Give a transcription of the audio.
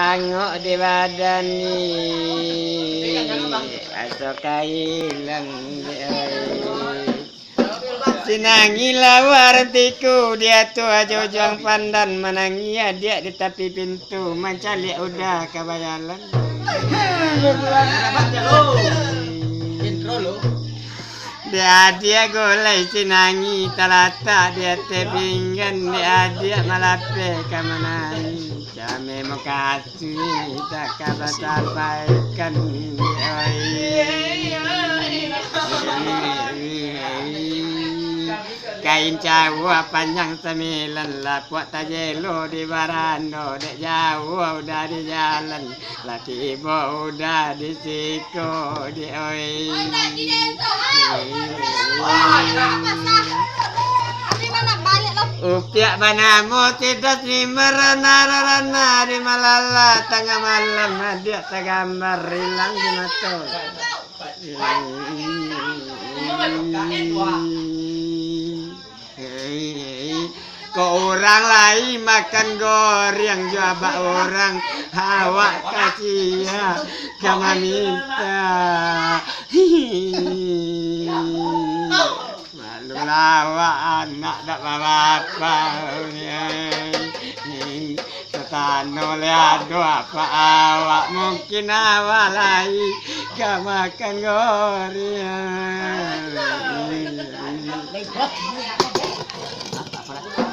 Angok di badan ni asokai hilang sinangi lawar tiku dia tu ajo juang pandan menangi dia di tepi pintu mencari udah kabayalan dia golai sinangi talata dia tepinggan dia malape kamanani kami makasih tak kabar sampaikan kain Jawa panjang 9 lapuk tajelo di barando dek Jawa udah di jalan laki ibu udah di siko di oi Upiak banamu tidak di merana-rana di malala tengah malam dia tergambar hilang di mata kau orang lain makan goreng coba orang hawa kasih kamu minta malu lawa anak tak apa-apa setano lihat apa awak mungkin awak lain kau makan goreng